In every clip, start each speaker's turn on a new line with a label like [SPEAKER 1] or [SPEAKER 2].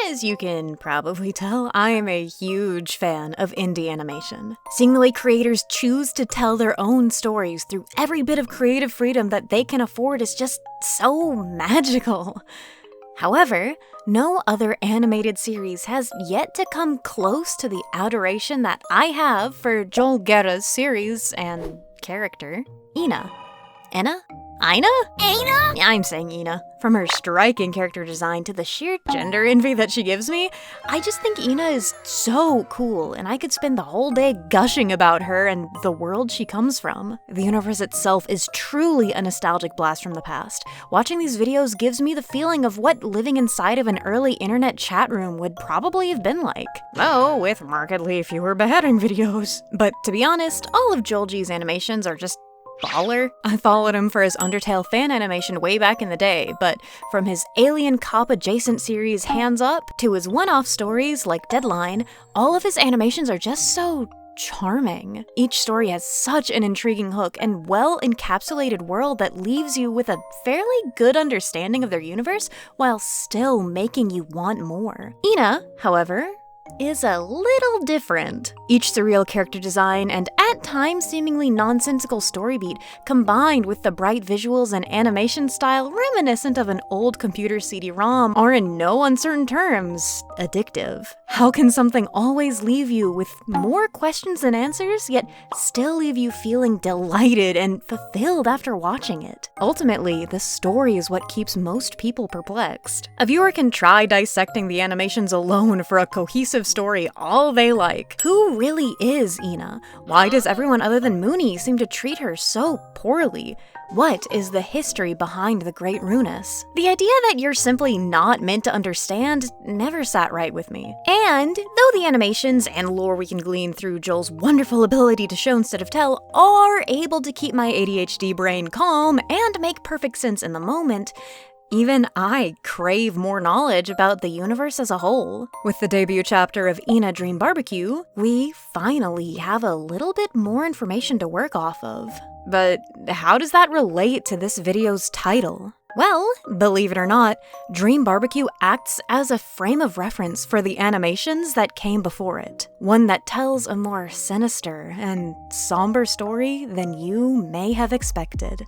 [SPEAKER 1] As you can probably tell, I am a huge fan of indie animation. Seeing the way creators choose to tell their own stories through every bit of creative freedom that they can afford is just so magical. However, no other animated series has yet to come close to the adoration that I have for Joel Guerra's series and character, ENA. ENA? Ina? Aina? I'm saying Ina. From her striking character design to the sheer gender envy that she gives me, I just think Ina is so cool, and I could spend the whole day gushing about her and the world she comes from. The universe itself is truly a nostalgic blast from the past. Watching these videos gives me the feeling of what living inside of an early internet chat room would probably have been like. Though, with markedly fewer beheading videos. But to be honest, all of Joel G's animations are just baller. I followed him for his Undertale fan animation way back in the day, but from his alien cop adjacent series Hands Up to his one-off stories like Deadline, all of his animations are just so charming. Each story has such an intriguing hook and well-encapsulated world that leaves you with a fairly good understanding of their universe while still making you want more. Ina, however, is a little different. Each surreal character design and at times seemingly nonsensical story beat, combined with the bright visuals and animation style reminiscent of an old computer CD-ROM, are in no uncertain terms addictive. How can something always leave you with more questions than answers, yet still leave you feeling delighted and fulfilled after watching it? Ultimately, the story is what keeps most people perplexed. A viewer can try dissecting the animations alone for a cohesive story all they like. Who really is Ina? Why does everyone other than Mooney seem to treat her so poorly? What is the history behind the Great Runus? The idea that you're simply not meant to understand never sat right with me. And though the animations and lore we can glean through Joel's wonderful ability to show instead of tell are able to keep my ADHD brain calm and make perfect sense in the moment, even I crave more knowledge about the universe as a whole. With the debut chapter of ENA Dream Barbecue, we finally have a little bit more information to work off of. But how does that relate to this video's title? Well, believe it or not, Dream Barbecue acts as a frame of reference for the animations that came before it. One that tells a more sinister and somber story than you may have expected.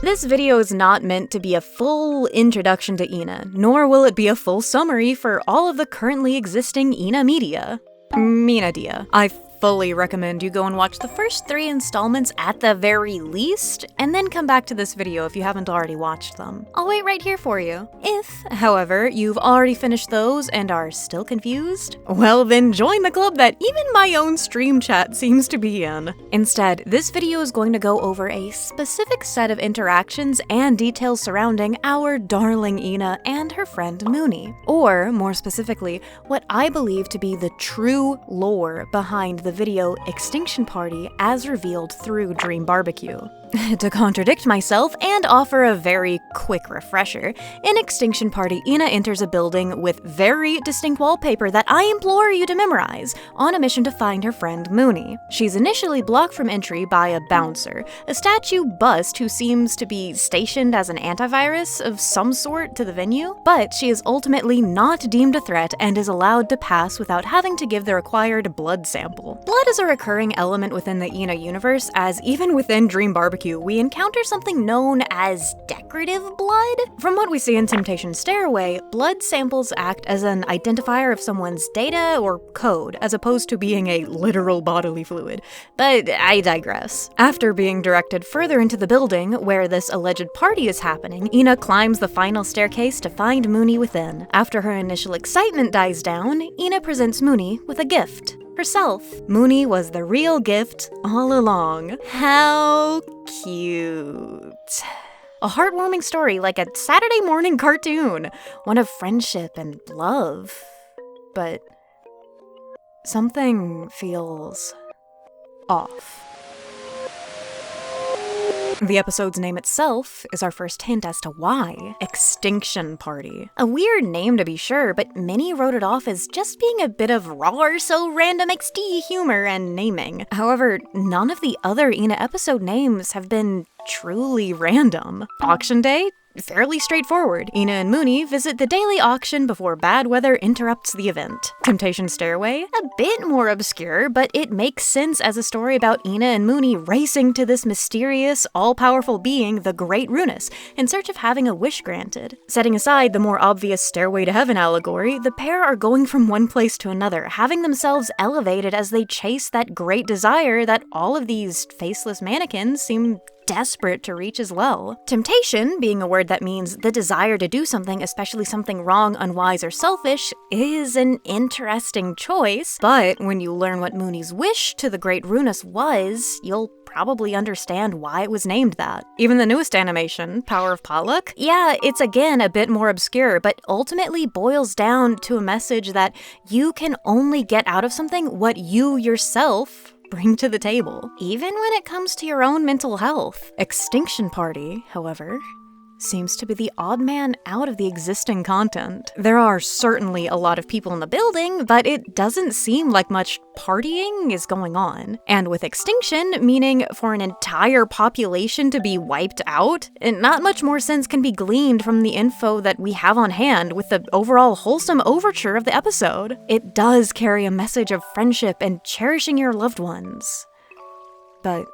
[SPEAKER 1] This video is not meant to be a full introduction to ENA, nor will it be a full summary for all of the currently existing ENA media. I fully recommend you go and watch the first 3 installments at the very least, and then come back to this video if you haven't already watched them. I'll wait right here for you. If, however, you've already finished those and are still confused, well then join the club that even my own stream chat seems to be in. Instead, this video is going to go over a specific set of interactions and details surrounding our darling ENA and her friend Mooney. Or, more specifically, what I believe to be the true lore behind the video Extinction Party as revealed through Dream Barbecue. To contradict myself and offer a very quick refresher, in Extinction Party, ENA enters a building with very distinct wallpaper that I implore you to memorize, on a mission to find her friend Mooney. She's initially blocked from entry by a bouncer, a statue bust who seems to be stationed as an antivirus of some sort to the venue, but she is ultimately not deemed a threat and is allowed to pass without having to give the required blood sample. Blood is a recurring element within the ENA universe, as even within Dream Barbecue, we encounter something known as decorative blood. From what we see in Temptation Stairway, blood samples act as an identifier of someone's data or code, as opposed to being a literal bodily fluid. But I digress. After being directed further into the building, where this alleged party is happening, ENA climbs the final staircase to find Mooney within. After her initial excitement dies down, ENA presents Mooney with a gift. Herself. Mooney was the real gift all along. How cute. A heartwarming story like a Saturday morning cartoon. One of friendship and love. But something feels off. The episode's name itself is our first hint as to why. Extinction Party. A weird name to be sure, but many wrote it off as just being a bit of raw or so random XD humor and naming. However, none of the other ENA episode names have been truly random. Auction Day? Fairly straightforward. ENA and Mooney visit the daily auction before bad weather interrupts the event. Temptation Stairway? A bit more obscure, but it makes sense as a story about ENA and Mooney racing to this mysterious, all-powerful being, the Great Runus, in search of having a wish granted. Setting aside the more obvious Stairway to Heaven allegory, the pair are going from one place to another, having themselves elevated as they chase that great desire that all of these faceless mannequins seem desperate to reach as well. Temptation, being a word that means the desire to do something, especially something wrong, unwise, or selfish, is an interesting choice, but when you learn what Mooney's wish to the Great Runus was, you'll probably understand why it was named that. Even the newest animation, Power of Potluck, yeah, it's again a bit more obscure, but ultimately boils down to a message that you can only get out of something what you yourself bring to the table, even when it comes to your own mental health. Extinction Party, however, seems to be the odd man out of the existing content. There are certainly a lot of people in the building, but it doesn't seem like much partying is going on. And with extinction, meaning for an entire population to be wiped out, not much more sense can be gleaned from the info that we have on hand with the overall wholesome overture of the episode. It does carry a message of friendship and cherishing your loved ones. But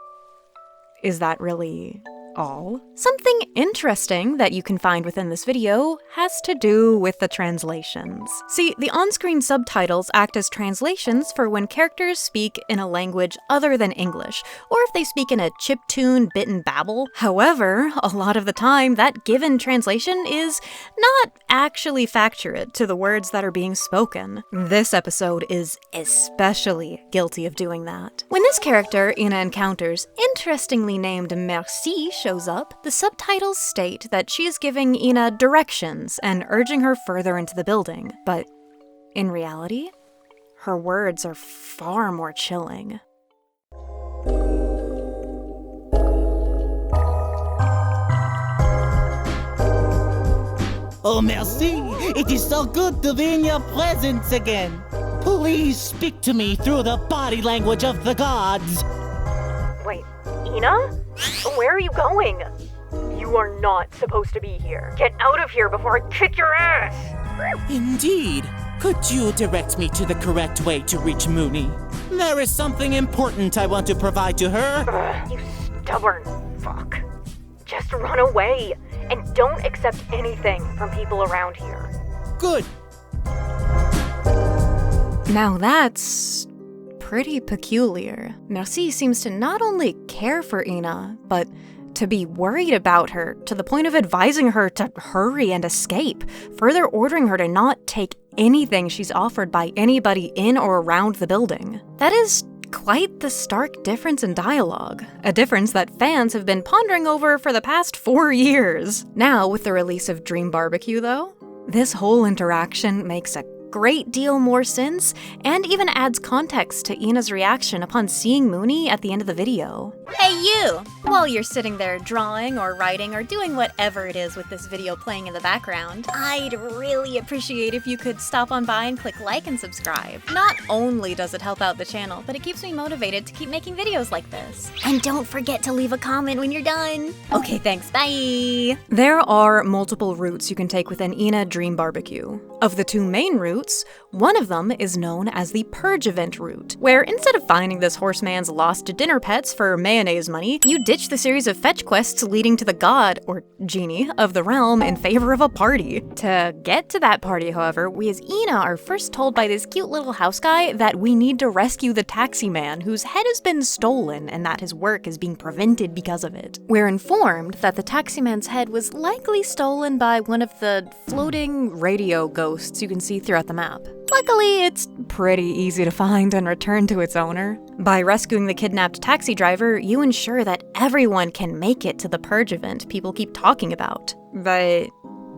[SPEAKER 1] is that really all? Something interesting that you can find within this video has to do with the translations. See, the on-screen subtitles act as translations for when characters speak in a language other than English, or if they speak in a chiptune bitten babble. However, a lot of the time, that given translation is not actually factual to the words that are being spoken. This episode is especially guilty of doing that. When this character, ENA encounters, interestingly named Merci, shows up, the subtitles state that she is giving ENA directions and urging her further into the building. But in reality, her words are far more chilling.
[SPEAKER 2] Oh, merci! It is so good to be in your presence again! Please speak to me through the body language of the gods!
[SPEAKER 1] Wait, ENA? Where are you going? You are not supposed to be here. Get out of here before I kick your ass!
[SPEAKER 2] Indeed. Could you direct me to the correct way to reach Mooney? There is something important I want to provide to her.
[SPEAKER 1] You stubborn fuck. Just run away, and don't accept anything from people around here.
[SPEAKER 2] Good.
[SPEAKER 1] Now that's pretty peculiar. Merci seems to not only care for ENA, but to be worried about her, to the point of advising her to hurry and escape, further ordering her to not take anything she's offered by anybody in or around the building. That is quite the stark difference in dialogue, a difference that fans have been pondering over for the past 4 years. Now, with the release of Dream Barbecue, though, this whole interaction makes a great deal more sense, and even adds context to ENA's reaction upon seeing Mooney at the end of the video. Hey you! While you're sitting there drawing or writing or doing whatever it is with this video playing in the background, I'd really appreciate if you could stop on by and click like and subscribe. Not only does it help out the channel, but it keeps me motivated to keep making videos like this. And don't forget to leave a comment when you're done. Okay, thanks, bye! There are multiple routes you can take within ENA Dream Barbecue. Of the 2 main routes, one of them is known as the Purge Event route, where instead of finding this horseman's lost dinner pets for mayonnaise money, you ditch the series of fetch quests leading to the god, or genie, of the realm in favor of a party. To get to that party, however, we as ENA are first told by this cute little house guy that we need to rescue the taxi man whose head has been stolen and that his work is being prevented because of it. We're informed that the taxi man's head was likely stolen by one of the floating radio ghosts you can see throughout the map. Luckily, it's pretty easy to find and return to its owner. By rescuing the kidnapped taxi driver, you ensure that everyone can make it to the Purge event people keep talking about. But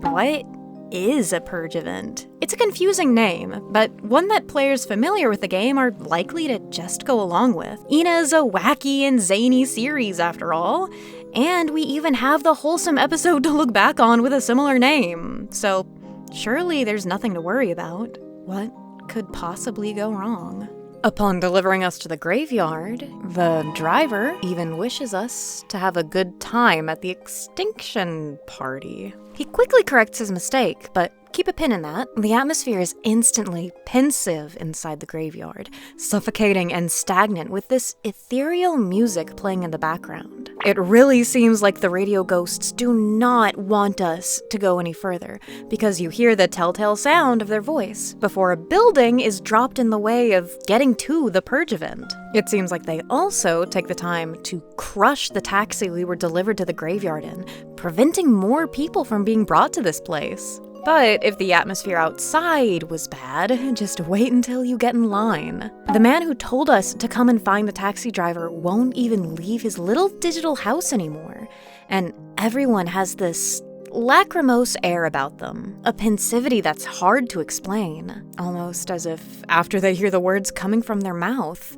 [SPEAKER 1] what is a Purge event? It's a confusing name, but one that players familiar with the game are likely to just go along with. ENA is a wacky and zany series, after all, And we even have the wholesome episode to look back on with a similar name. So surely there's nothing to worry about. What could possibly go wrong? Upon delivering us to the graveyard, the driver even wishes us to have a good time at the Extinction party. He quickly corrects his mistake, but keep a pin in that. The atmosphere is instantly pensive inside the graveyard, suffocating and stagnant with this ethereal music playing in the background. It really seems like the radio ghosts do not want us to go any further, because you hear the telltale sound of their voice before a building is dropped in the way of getting to the purge event. It seems like they also take the time to crush the taxi we were delivered to the graveyard in, preventing more people from being brought to this place. But if the atmosphere outside was bad, just wait until you get in line. The man who told us to come and find the taxi driver won't even leave his little digital house anymore. And everyone has this lachrymose air about them, a pensivity that's hard to explain, almost as if after they hear the words coming from their mouth,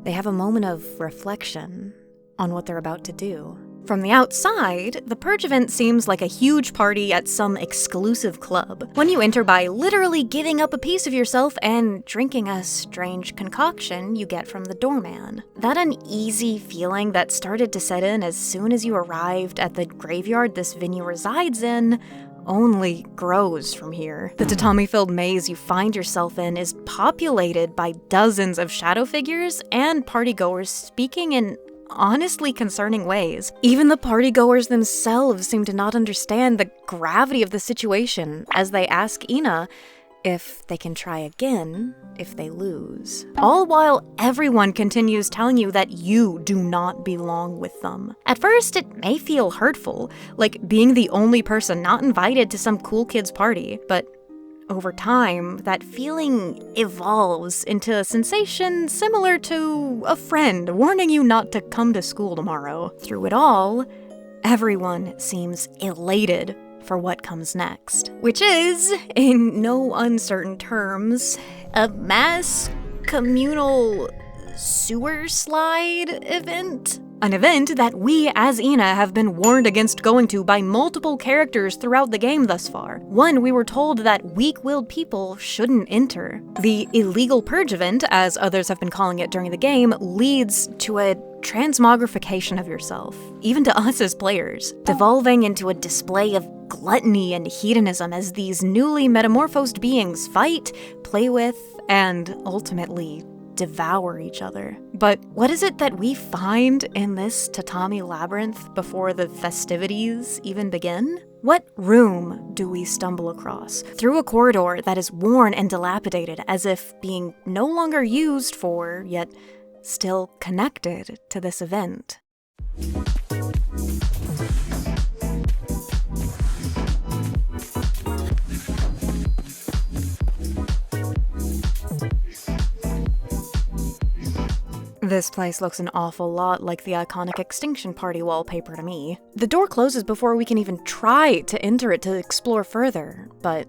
[SPEAKER 1] they have a moment of reflection on what they're about to do. From the outside, the purge event seems like a huge party at some exclusive club, when you enter by literally giving up a piece of yourself and drinking a strange concoction you get from the doorman. That uneasy feeling that started to set in as soon as you arrived at the graveyard this venue resides in only grows from here. The tatami-filled maze you find yourself in is populated by dozens of shadow figures and partygoers speaking in honestly concerning ways. Even the partygoers themselves seem to not understand the gravity of the situation as they ask ENA if they can try again if they lose. All while everyone continues telling you that you do not belong with them. At first, it may feel hurtful, like being the only person not invited to some cool kid's party, but over time, that feeling evolves into a sensation similar to a friend warning you not to come to school tomorrow. Through it all, everyone seems elated for what comes next, which is, in no uncertain terms, a mass communal sewer slide event. An event that we, as ENA, have been warned against going to by multiple characters throughout the game thus far. One we were told that weak-willed people shouldn't enter. The illegal purge event, as others have been calling it during the game, leads to a transmogrification of yourself, even to us as players, devolving into a display of gluttony and hedonism as these newly metamorphosed beings fight, play with, and ultimately devour each other. But what is it that we find in this tatami labyrinth before the festivities even begin? What room do we stumble across through a corridor that is worn and dilapidated as if being no longer used for, yet still connected to this event? This place looks an awful lot like the iconic Extinction party wallpaper to me. The door closes before we can even try to enter it to explore further, but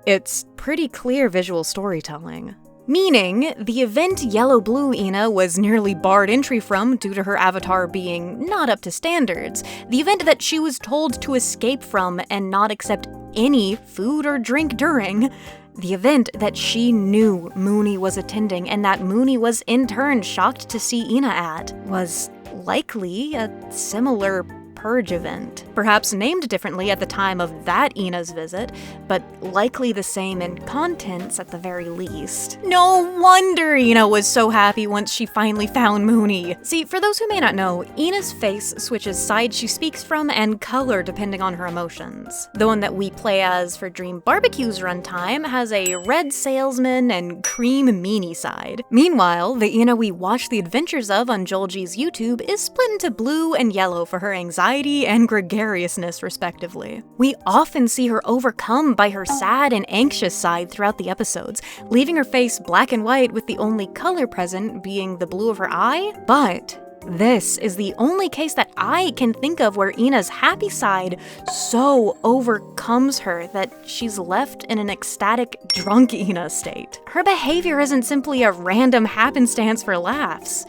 [SPEAKER 1] it's pretty clear visual storytelling. Meaning, the event Yellow Blue ENA was nearly barred entry from due to her avatar being not up to standards. The event that she was told to escape from and not accept any food or drink during. The event that she knew Mooney was attending and that Mooney was in turn shocked to see ENA at was likely a similar purge event. Perhaps named differently at the time of that ENA's visit, but likely the same in contents at the very least. No wonder ENA was so happy once she finally found Mooney. See, for those who may not know, ENA's face switches sides she speaks from and color depending on her emotions. The one that we play as for Dream Barbecue's runtime has a red salesman and cream meanie side. Meanwhile, the ENA we watch the adventures of on Joelg's YouTube is split into blue and yellow for her anxiety and gregariousness, respectively. We often see her overcome by her sad and anxious side throughout the episodes, leaving her face black and white with the only color present being the blue of her eye. But this is the only case that I can think of where ENA's happy side so overcomes her that she's left in an ecstatic, drunk ENA state. Her behavior isn't simply a random happenstance for laughs.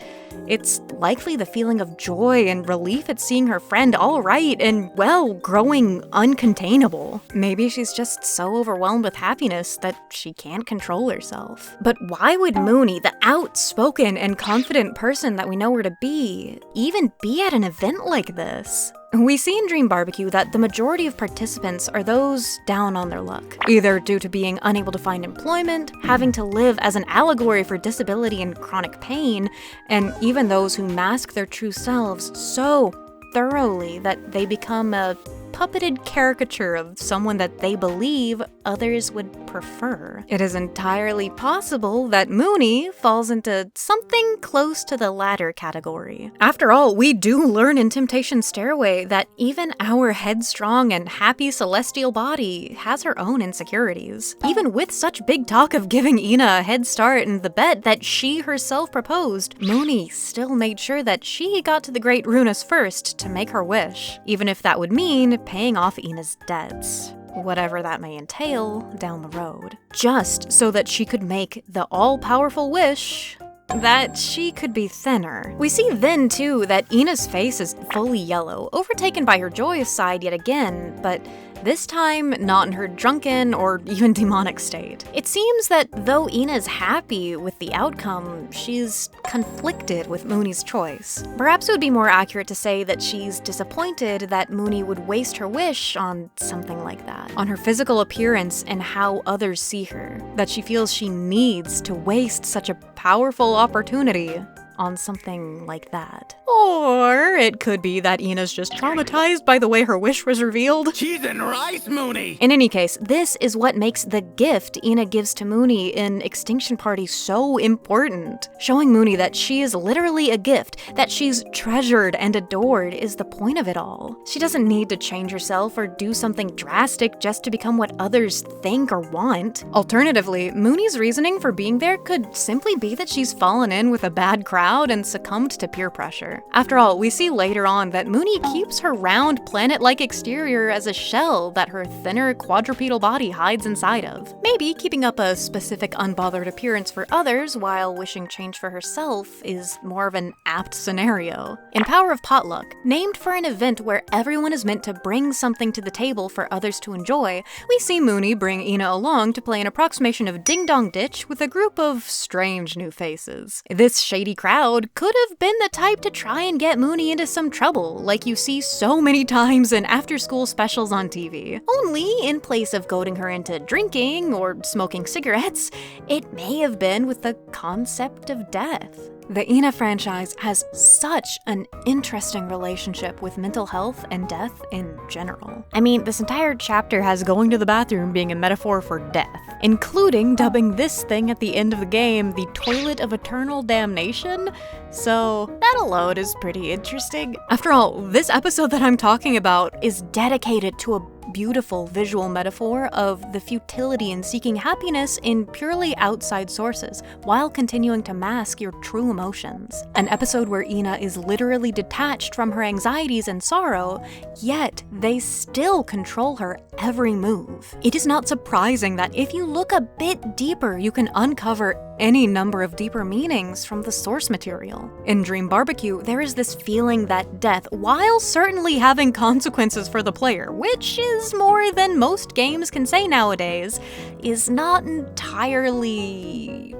[SPEAKER 1] it's likely the feeling of joy and relief at seeing her friend all right and, well, growing uncontainable. Maybe she's just so overwhelmed with happiness that she can't control herself. But why would Mooney, the outspoken and confident person that we know her to be, even be at an event like this? We see in Dream Barbecue that the majority of participants are those down on their luck, either due to being unable to find employment, having to live as an allegory for disability and chronic pain, and even those who mask their true selves so thoroughly that they become a puppeted caricature of someone that they believe others would prefer. It is entirely possible that Mooney falls into something close to the latter category. After all, we do learn in Temptation Stairway that even our headstrong and happy celestial body has her own insecurities. Even with such big talk of giving ENA a head start in the bet that she herself proposed, Mooney still made sure that she got to the Great Runas first to make her wish, even if that would mean paying off ENA's debts, whatever that may entail down the road, just so that she could make the all-powerful wish that she could be thinner. We see then, too, that ENA's face is fully yellow, overtaken by her joyous side yet again, but this time not in her drunken or even demonic state. It seems that though ENA's happy with the outcome, she's conflicted with Mooney's choice. Perhaps it would be more accurate to say that she's disappointed that Mooney would waste her wish on something like that, on her physical appearance and how others see her, that she feels she needs to waste such a powerful opportunity on something like that. Or it could be that ENA's just traumatized by the way her wish was revealed.
[SPEAKER 3] Cheese and rice, Mooney!
[SPEAKER 1] In any case, this is what makes the gift ENA gives to Mooney in Extinction Party so important. Showing Mooney that she is literally a gift, that she's treasured and adored is the point of it all. She doesn't need to change herself or do something drastic just to become what others think or want. Alternatively, Mooney's reasoning for being there could simply be that she's fallen in with a bad crowd and succumbed to peer pressure. After all, we see later on that Mooney keeps her round, planet-like exterior as a shell that her thinner, quadrupedal body hides inside of. Maybe keeping up a specific unbothered appearance for others while wishing change for herself is more of an apt scenario. In Power of Potluck, named for an event where everyone is meant to bring something to the table for others to enjoy, we see Mooney bring ENA along to play an approximation of Ding Dong Ditch with a group of strange new faces. This shady crowd could have been the type to try and get Mooney into some trouble, like you see so many times in after-school specials on TV. Only, in place of goading her into drinking or smoking cigarettes, it may have been with the concept of death. The ENA franchise has such an interesting relationship with mental health and death in general. I mean, this entire chapter has going to the bathroom being a metaphor for death, including dubbing this thing at the end of the game the Toilet of Eternal Damnation, so that alone is pretty interesting. After all, this episode that I'm talking about is dedicated to a beautiful visual metaphor of the futility in seeking happiness in purely outside sources, while continuing to mask your true emotions. An episode where ENA is literally detached from her anxieties and sorrow, yet they still control her every move. It is not surprising that if you look a bit deeper, you can uncover any number of deeper meanings from the source material. In Dream Barbecue, there is this feeling that death, while certainly having consequences for the player, which is more than most games can say nowadays, is not entirely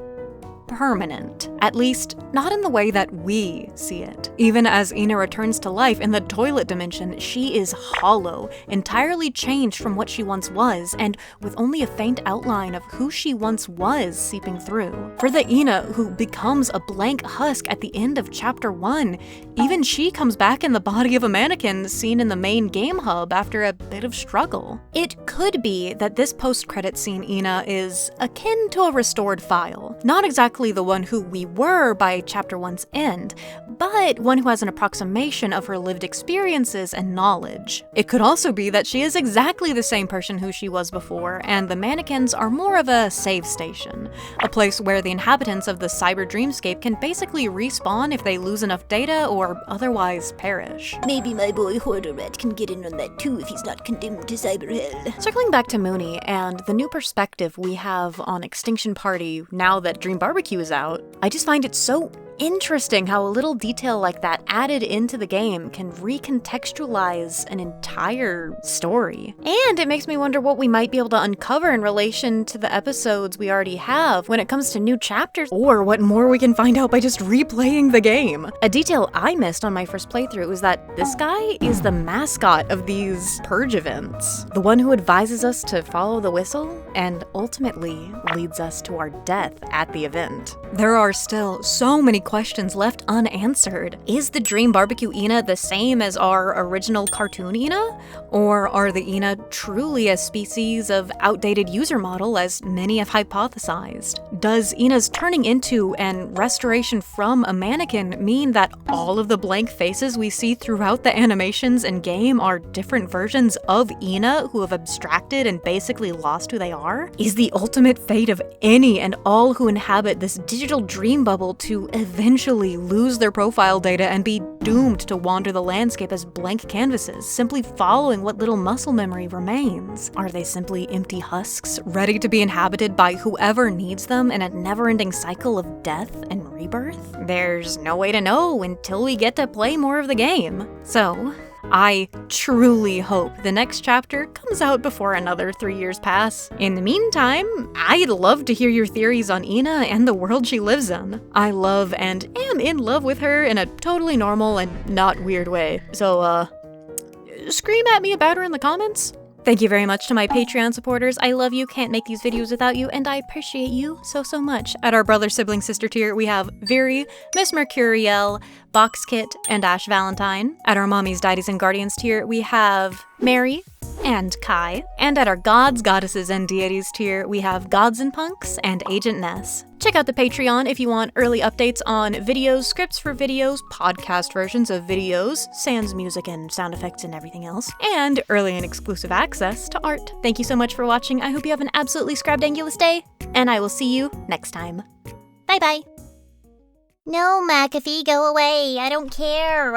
[SPEAKER 1] permanent. At least, not in the way that we see it. Even as ENA returns to life in the toilet dimension, she is hollow, entirely changed from what she once was, and with only a faint outline of who she once was seeping through. For the ENA who becomes a blank husk at the end of Chapter 1, even she comes back in the body of a mannequin seen in the main game hub after a bit of struggle. It could be that this post-credit scene ENA is akin to a restored file. Not exactly the one who we were by Chapter 1's end, but one who has an approximation of her lived experiences and knowledge. It could also be that she is exactly the same person who she was before, and the mannequins are more of a save station, a place where the inhabitants of the cyber dreamscape can basically respawn if they lose enough data or otherwise perish.
[SPEAKER 4] Maybe my boy Hoarder Rat can get in on that too if he's not condemned to cyber hell.
[SPEAKER 1] Circling back to Mooney and the new perspective we have on Extinction Party now that Dream Barbecue is out, I just find it so interesting how a little detail like that added into the game can recontextualize an entire story. And it makes me wonder what we might be able to uncover in relation to the episodes we already have when it comes to new chapters, or what more we can find out by just replaying the game. A detail I missed on my first playthrough is that this guy is the mascot of these purge events, the one who advises us to follow the whistle and ultimately leads us to our death at the event. There are still so many questions left unanswered. Is the Dream Barbecue ENA the same as our original cartoon ENA? Or are the ENA truly a species of outdated user model as many have hypothesized? Does ENA's turning into and restoration from a mannequin mean that all of the blank faces we see throughout the animations and game are different versions of ENA who have abstracted and basically lost who they are? Is the ultimate fate of any and all who inhabit this digital dream bubble to eventually lose their profile data and be doomed to wander the landscape as blank canvases, simply following what little muscle memory remains? Are they simply empty husks, ready to be inhabited by whoever needs them in a never-ending cycle of death and rebirth? There's no way to know until we get to play more of the game. So, I truly hope the next chapter comes out before another 3 years pass. In the meantime, I'd love to hear your theories on ENA and the world she lives in. I love and am in love with her in a totally normal and not weird way. So, scream at me about her in the comments. Thank you very much to my Patreon supporters. I love you, can't make these videos without you, and I appreciate you so much. At our brother, sibling, sister tier, we have Viri, Miss Mercuriel, Boxkit, and Ash Valentine. At our mommies, daddies, and guardians tier, we have Mary and Kai. And at our gods, goddesses, and deities tier, we have Gods and Punks and Agent Ness. Check out the Patreon if you want early updates on videos, scripts for videos, podcast versions of videos, sans music and sound effects and everything else, and early and exclusive access to art. Thank you so much for watching. I hope you have an absolutely scrabdangulous day, and I will see you next time. Bye-bye.
[SPEAKER 4] No, McAfee, go away. I don't care.